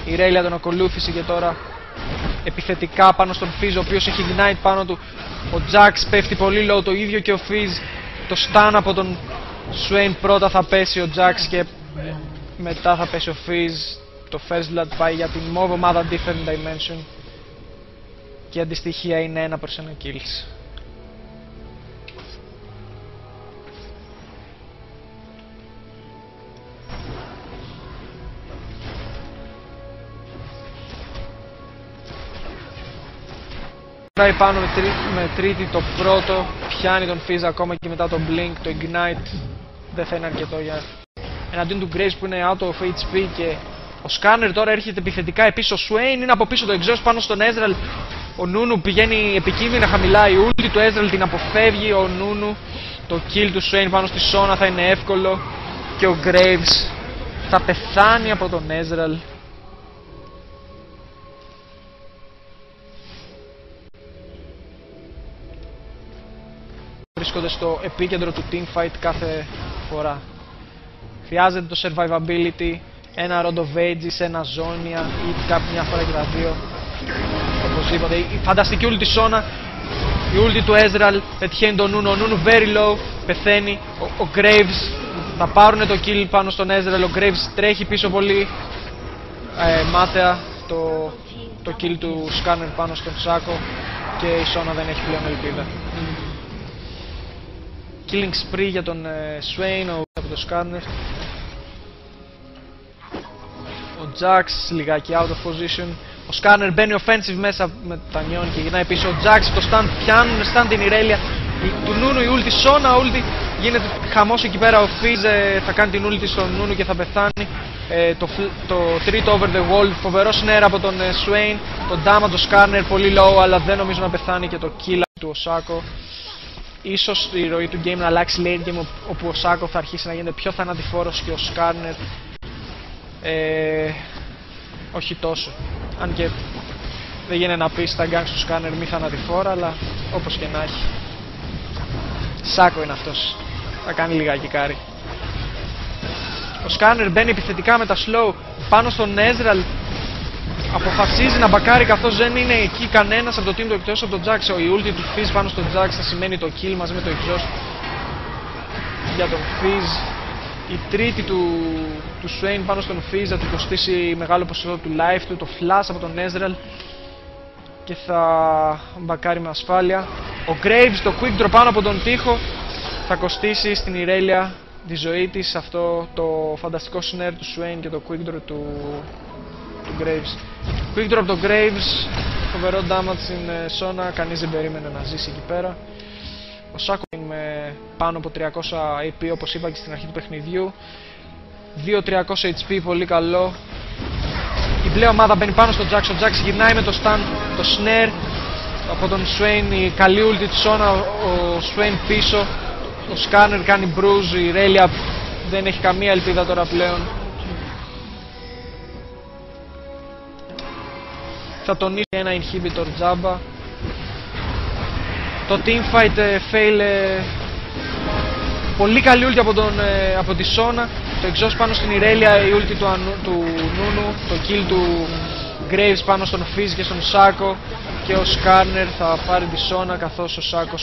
Η Irelia τον ακολούθησε και τώρα επιθετικά πάνω στον Fizz, ο οποίος έχει Ignite πάνω του. Ο Jax πέφτει πολύ low, το ίδιο και ο Fizz. Το stun από τον Swain, πρώτα θα πέσει ο Jax και μετά θα πέσει ο Fizz. Το First Blood πάει για την MOV ομάδα Different Dimension και η αντιστοιχεία είναι 1 προς 1 kills. Πάει πάνω με τρίτη το πρώτο, πιάνει τον Fizz ακόμα και μετά το Blink, το Ignite δεν θα είναι αρκετό για εναντίον του Graves που είναι out of HP. Και ο Scanner τώρα έρχεται επιθετικά επίσης, ο Swain είναι από πίσω, το exhaust πάνω στον Ezreal. Ο Nunu πηγαίνει επικίνδυνα χαμηλά, η ulti του Ezreal την αποφεύγει ο Nunu. Το kill του Swain πάνω στη Sona θα είναι εύκολο και ο Graves θα πεθάνει από τον Ezreal. Βρίσκονται στο επίκεντρο του teamfight κάθε φορά. Χρειάζεται το survivability, ένα Rod of Ages, ένα Zonia ή κάποια φορά και τα δύο. Οπωσδήποτε. Η φανταστική ulti Sona, η ulti του Ezreal πετυχαίνει τον Nunu. Ο Nunu very low, πεθαίνει. Ο Graves θα πάρουν το kill πάνω στον Ezreal. Ο Graves τρέχει πίσω πολύ μάταια. Το kill του Scanner πάνω στον Shaco και η Sona δεν έχει πλέον ελπίδα. Killing spree για τον Swain από το Scanner. Ο Jax λιγάκι out of position. Ο Scanner μπαίνει offensive μέσα με τα νιόν και γυρνάει πίσω. Ο Jax το stun, πιάνουν stun την Irelia. Του Nunu η ulti, Sona ulti. Γίνεται χαμός εκεί πέρα. Ο Fizz θα κάνει την ulti στον Nunu και θα πεθάνει. Το τρίτο over the wall. Φοβερό snare από τον Swain. Το damage του Scanner πολύ low, αλλά δεν νομίζω να πεθάνει και το kill του Osako. Ίσως η ροή του game να αλλάξει late game, όπου ο Osako θα αρχίσει να γίνεται πιο θανατηφόρος και ο Scanner όχι τόσο. Αν και δεν γίνεται να πει στα gangs του Scanner μη θανατηφόρα, αλλά όπως και να έχει. Σάκο είναι αυτός. Θα κάνει λιγάκι κάρι. Ο Scanner μπαίνει επιθετικά με τα slow πάνω στον Ezreal. Αποφασίζει να μπακάρει καθώς δεν είναι εκεί κανένας από το team του εκτός από τον Jax. Η ulti του Fizz πάνω στον Jax θα σημαίνει το kill μαζί με το exhaust για τον Fizz. Η τρίτη του Swain πάνω στον Fizz θα του κοστίσει μεγάλο ποσοστό του life του. Το flash από τον Ezreal και θα μπακάρει με ασφάλεια. Ο Graves το quick drop πάνω από τον τοίχο θα κοστίσει στην Irelia τη ζωή της. Αυτό το φανταστικό snare του Swain και το quick drop του Graves. Quick drop το Graves, φοβερό damage στην Sona, κανείς δεν περίμενε να ζήσει εκεί πέρα. Ο Shaco με πάνω από 300 AP όπως είπα και στην αρχή του παιχνιδιού. 2-300 HP, πολύ καλό. Η μπλε ομάδα μπαίνει πάνω στο Jax, ο Jax γυρνάει με το stun, το snare από τον Swain, η καλή ulti της Sona, ο Swain πίσω. Ο Scanner κάνει bruise, η Irelia δεν έχει καμία ελπίδα τώρα πλέον. Θα τονίσει ένα inhibitor τζάμπα. Το teamfight fail. Πολύ καλή ulti από τη Sona. Το exhaust πάνω στην Irelia, η ulti του Nunu. Το kill του Graves πάνω στον Fizz και στον Shaco. Και ο Scanner θα πάρει τη Sona καθώς ο Shaco